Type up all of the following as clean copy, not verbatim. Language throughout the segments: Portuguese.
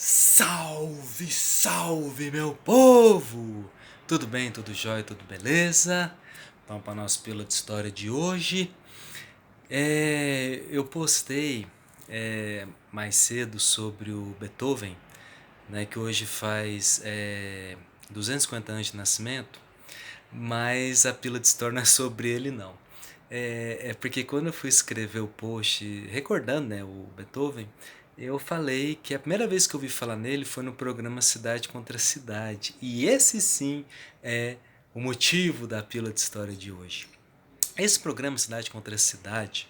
Salve, salve, meu povo! Tudo bem, tudo jóia, tudo beleza? Vamos para a nossa pílula de história de hoje. Eu postei mais cedo sobre o Beethoven, né, que hoje faz 250 anos de nascimento, mas a pílula de história não é sobre ele, não. É porque quando eu fui escrever o post recordando, né, o Beethoven, eu falei que a primeira vez que eu ouvi falar nele foi no programa Cidade contra Cidade. E esse sim é o motivo da pílula de história de hoje. Esse programa Cidade contra Cidade,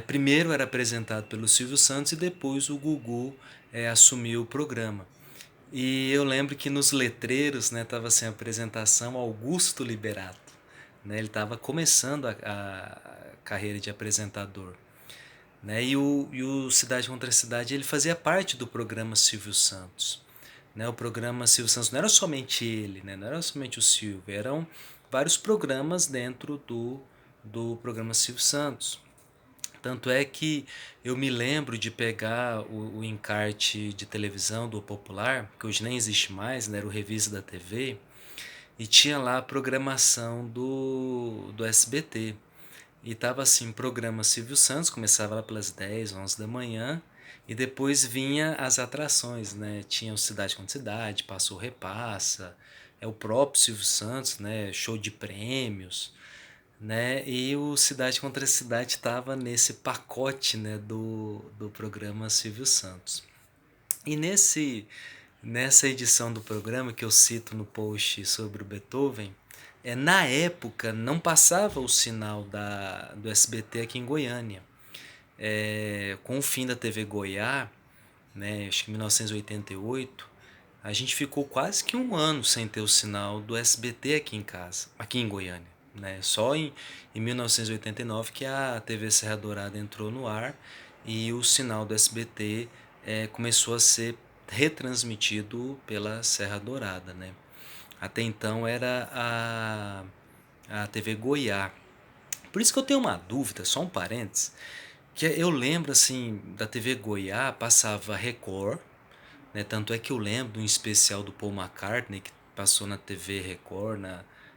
primeiro era apresentado pelo Silvio Santos e depois o Gugu assumiu o programa. E eu lembro que nos letreiros, né, tava assim a apresentação Augusto Liberato, né? Ele estava começando a carreira de apresentador, né? E o Cidade contra Cidade ele fazia parte do programa Silvio Santos, né? O programa Silvio Santos não era somente ele, né? Não era somente o Silvio, eram vários programas dentro do programa Silvio Santos. Tanto é que eu me lembro de pegar o encarte de televisão do Popular, que hoje nem existe mais, né? Era o Revista da TV, e tinha lá a programação do SBT. E tava assim, programa Silvio Santos, começava lá pelas 10, 11 da manhã, e depois vinha as atrações, né? Tinha o Cidade contra Cidade, Passou Repassa, é o próprio Silvio Santos, né? Show de prêmios, né? E o Cidade contra Cidade estava nesse pacote, né, do programa Silvio Santos. E nessa edição do programa que eu cito no post sobre o Beethoven, na época não passava o sinal do SBT aqui em Goiânia. Com o fim da TV Goiás, né, acho que em 1988, a gente ficou quase que um ano sem ter o sinal do SBT aqui em casa, aqui em Goiânia. Né? Só em 1989 que a TV Serra Dourada entrou no ar e o sinal do SBT começou a ser retransmitido pela Serra Dourada. Né? Até então era a TV Goiás. Por isso que eu tenho uma dúvida, só um parênteses, que eu lembro assim da TV Goiás passava Record, né? Tanto é que eu lembro de um especial do Paul McCartney que passou na TV Record,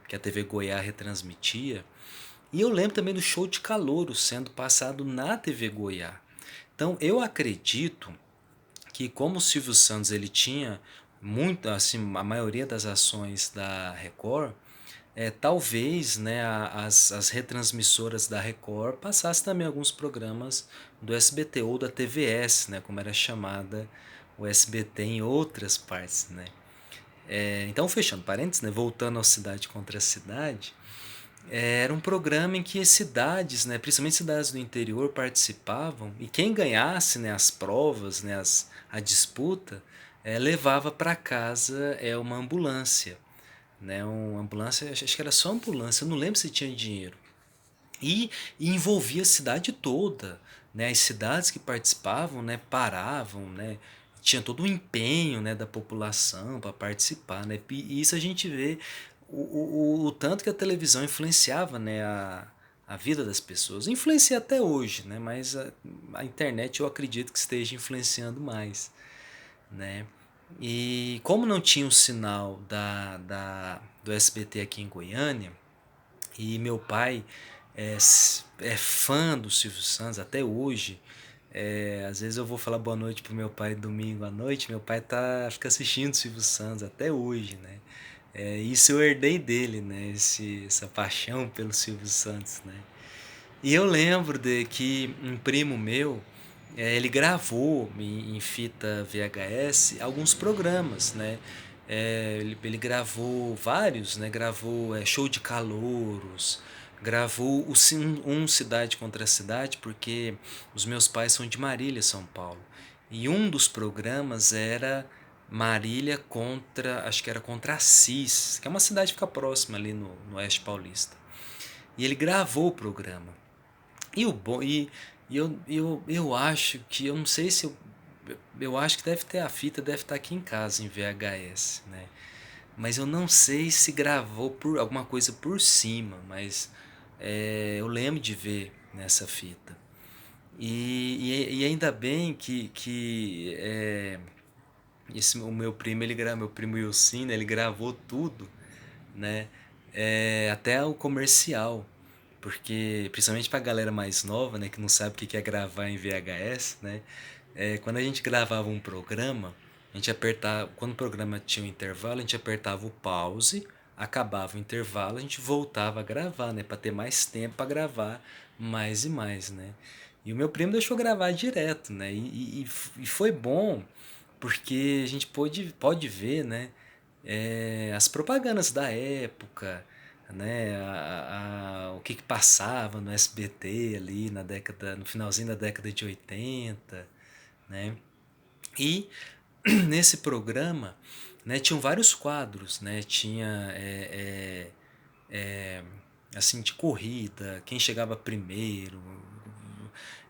que a TV Goiás retransmitia. E eu lembro também do show de calouro sendo passado na TV Goiás. Então eu acredito que como o Silvio Santos ele tinha muito, assim, a maioria das ações da Record, talvez, né, as retransmissoras da Record passassem também alguns programas do SBT ou da TVS, né, como era chamada o SBT em outras partes, né. Então, fechando parênteses, né, voltando ao Cidade contra Cidade, era um programa em que as cidades, né, principalmente cidades do interior, participavam e quem ganhasse, né, as provas, né, a disputa, levava para casa uma ambulância, né, uma ambulância, acho que era só ambulância, eu não lembro se tinha dinheiro. E envolvia a cidade toda, né? As cidades que participavam, né, paravam, né? Tinha todo o empenho, né, da população para participar, né? E isso a gente vê o tanto que a televisão influenciava, né, a vida das pessoas. Influencia até hoje, né? Mas a internet eu acredito que esteja influenciando mais, né? E como não tinha o sinal do SBT aqui em Goiânia, e meu pai é fã do Silvio Santos até hoje. Às vezes eu vou falar boa noite pro meu pai domingo à noite, meu pai fica assistindo o Silvio Santos até hoje, né? Isso eu herdei dele, né? Essa paixão pelo Silvio Santos, né? E eu lembro de que um primo meu, ele gravou em fita VHS alguns programas, né? Ele gravou vários, né? Gravou Show de Calouros, gravou um Cidade contra Cidade, porque os meus pais são de Marília, São Paulo. E um dos programas era Marília contra, acho que era contra Assis, que é uma cidade que fica próxima ali no Oeste Paulista. E ele gravou o programa. E o bom eu acho que eu não sei se eu acho que deve ter a fita, deve estar aqui em casa em VHS, né? Mas eu não sei se gravou por alguma coisa por cima, mas eu lembro de ver nessa fita. E ainda bem que O meu primo, meu primo Wilson, né, ele gravou tudo, né? Até o comercial, porque principalmente pra galera mais nova, né, que não sabe o que é gravar em VHS, né? Quando a gente gravava um programa, a gente apertava, quando o programa tinha um intervalo, a gente apertava o pause, acabava o intervalo, a gente voltava a gravar, né, para ter mais tempo para gravar mais e mais, né? E o meu primo deixou gravar direto, né? E foi bom porque a gente pode ver, né, as propagandas da época, né, o que passava no SBT ali no finalzinho da década de 80, né? E nesse programa, né, tinham vários quadros, né? Tinha assim de corrida, quem chegava primeiro.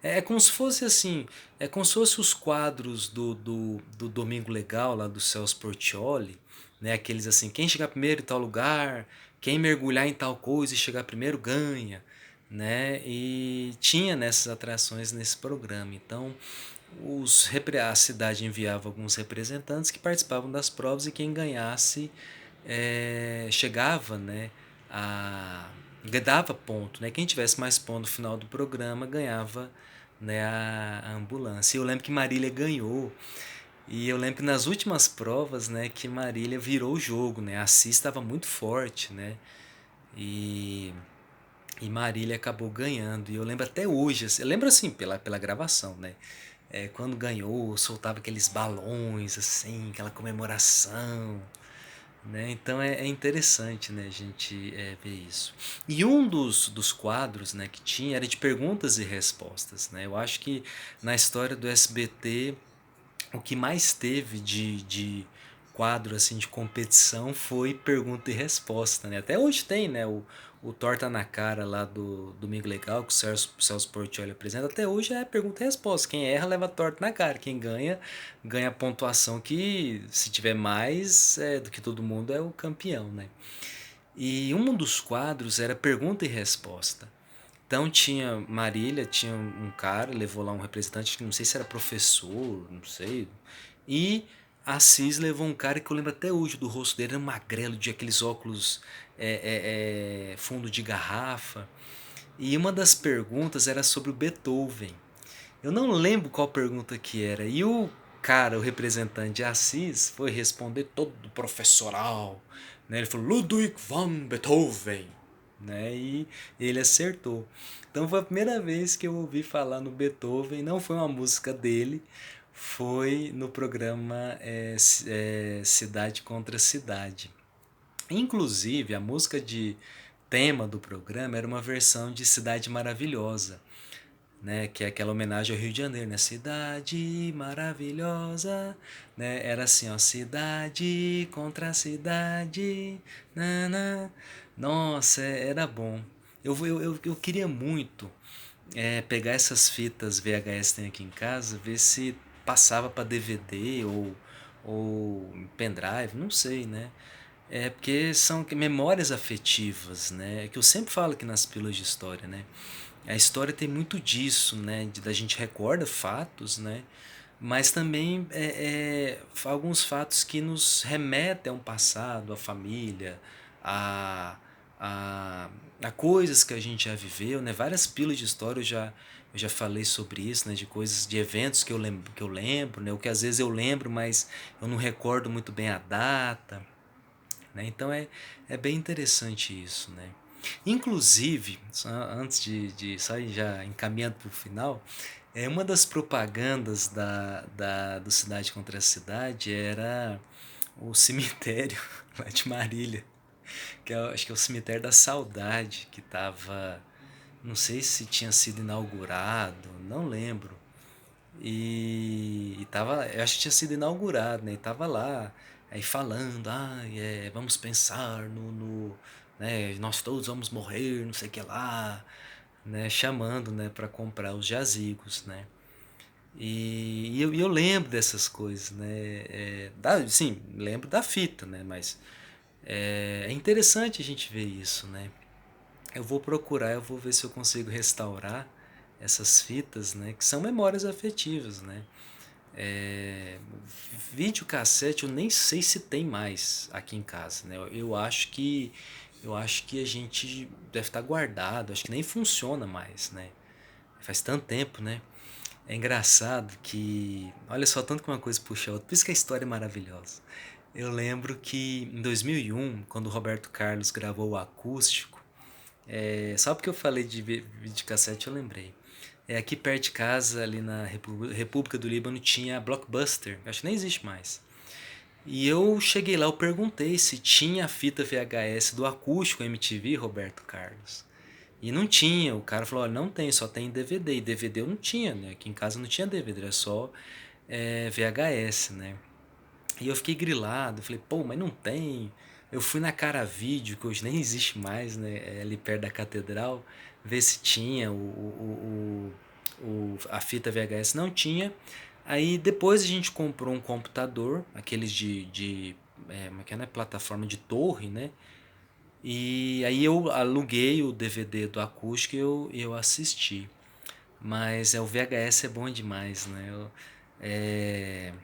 É como se fosse assim, é como se fosse os quadros do Domingo Legal lá do Celso Portiolli, né? Aqueles assim, quem chegar primeiro em tal lugar, quem mergulhar em tal coisa e chegar primeiro ganha, né? E tinha nessas atrações nesse programa. Então, a cidade enviava alguns representantes que participavam das provas e quem ganhasse chegava, né, a dava ponto, né? Quem tivesse mais ponto no final do programa ganhava, né, a ambulância. E eu lembro que Marília ganhou. E eu lembro que nas últimas provas, né, que Marília virou o jogo, né? A Assis estava muito forte, né? E Marília acabou ganhando. E eu lembro até hoje, assim, eu lembro assim, pela gravação, né? Quando ganhou, soltava aqueles balões, assim, aquela comemoração, né? Então é interessante, né, a gente ver isso. E um dos quadros, né, que tinha era de perguntas e respostas, né? Eu acho que na história do SBT o que mais teve de quadro assim de competição foi pergunta e resposta, né? Até hoje tem, né? O Torta na Cara lá do Domingo Legal, que o Celso Portiolli apresenta, até hoje é pergunta e resposta. Quem erra leva torta na cara. Quem ganha, ganha a pontuação que, se tiver mais do que todo mundo, é o campeão, né? E um dos quadros era pergunta e resposta. Então tinha Marília, tinha um cara, levou lá um representante que não sei se era professor, não sei. E Assis levou um cara que eu lembro até hoje do rosto dele, era um magrelo, de aqueles óculos fundo de garrafa. E uma das perguntas era sobre o Beethoven. Eu não lembro qual pergunta que era. E o cara, o representante de Assis, foi responder todo professoral. Né? Ele falou Ludwig van Beethoven. Né? E ele acertou. Então foi a primeira vez que eu ouvi falar no Beethoven. Não foi uma música dele, foi no programa Cidade contra Cidade. Inclusive, a música de tema do programa era uma versão de Cidade Maravilhosa, né, que é aquela homenagem ao Rio de Janeiro, né? Cidade maravilhosa, né? Era assim, ó, cidade contra cidade, nana. Nossa, era bom. Eu queria muito pegar essas fitas VHS que tem aqui em casa, ver se passava para DVD ou pendrive, não sei, né? Porque são memórias afetivas, né? Que eu sempre falo aqui nas pílulas de história, né? A história tem muito disso, né? Da gente recorda fatos, né? Mas também alguns fatos que nos remetem a um passado, à família, a, a, a coisas que a gente já viveu, né? Várias pílulas de história eu já falei sobre isso, né? De coisas, de eventos que eu lembro, né? O que às vezes eu lembro, mas eu não recordo muito bem a data, né? Então é bem interessante isso, né? Inclusive, só antes de sair já encaminhando para o final, uma das propagandas do Cidade contra a Cidade era o cemitério lá de Marília, acho que é o cemitério da Saudade, que estava, não sei se tinha sido inaugurado, não lembro, e tava, eu acho que tinha sido inaugurado, né? E tava lá, aí falando, vamos pensar né? Nós todos vamos morrer, não sei o que lá, né? Chamando, né? Para comprar os jazigos, né? E eu lembro dessas coisas, né? Sim, lembro da fita, né? Mas é interessante a gente ver isso, né? Eu vou procurar, eu vou ver se eu consigo restaurar essas fitas, né? Que são memórias afetivas, né? Videocassete eu nem sei se tem mais aqui em casa, né? Eu acho que a gente deve estar guardado, acho que nem funciona mais, né? Faz tanto tempo, né? É engraçado que, olha só, tanto que uma coisa puxa a outra, por isso que a história é maravilhosa. Eu lembro que em 2001, quando o Roberto Carlos gravou o acústico, só porque eu falei de videocassete eu lembrei. Aqui perto de casa, ali na República do Líbano, tinha a Blockbuster, acho que nem existe mais. E eu cheguei lá, eu perguntei se tinha a fita VHS do acústico MTV Roberto Carlos. E não tinha, o cara falou, olha, não tem, só tem DVD. E DVD eu não tinha, né? Aqui em casa não tinha DVD, era só VHS, né? E eu fiquei grilado, falei, pô, mas não tem. Eu fui na Cara Vídeo, que hoje nem existe mais, né? Ali perto da catedral, ver se tinha a fita VHS. Não tinha. Aí depois a gente comprou um computador, aqueles como é que é, né? Plataforma de torre, né? E aí eu aluguei o DVD do acústico e eu assisti. Mas o VHS é bom demais, né? É,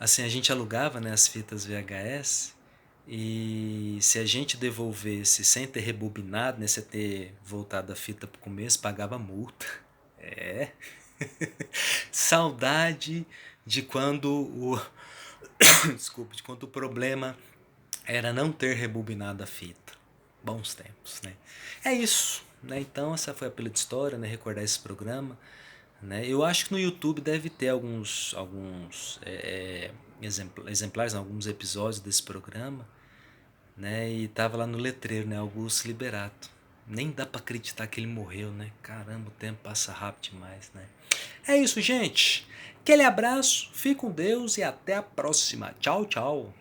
assim, a gente alugava, né, as fitas VHS e se a gente devolvesse sem ter rebobinado, né, sem ter voltado a fita pro começo, pagava multa. É. Saudade de quando o desculpe, de quando o problema era não ter rebobinado a fita. Bons tempos, né? É isso, né? Então essa foi a pílula de história, né? Recordar esse programa, né? Eu acho que no YouTube deve ter alguns exemplares, alguns episódios desse programa, né? E tava lá no letreiro, né? Augusto Liberato. Nem dá pra acreditar que ele morreu, né? Caramba, o tempo passa rápido demais, né? É isso, gente. Aquele abraço, fique com Deus e até a próxima. Tchau, tchau.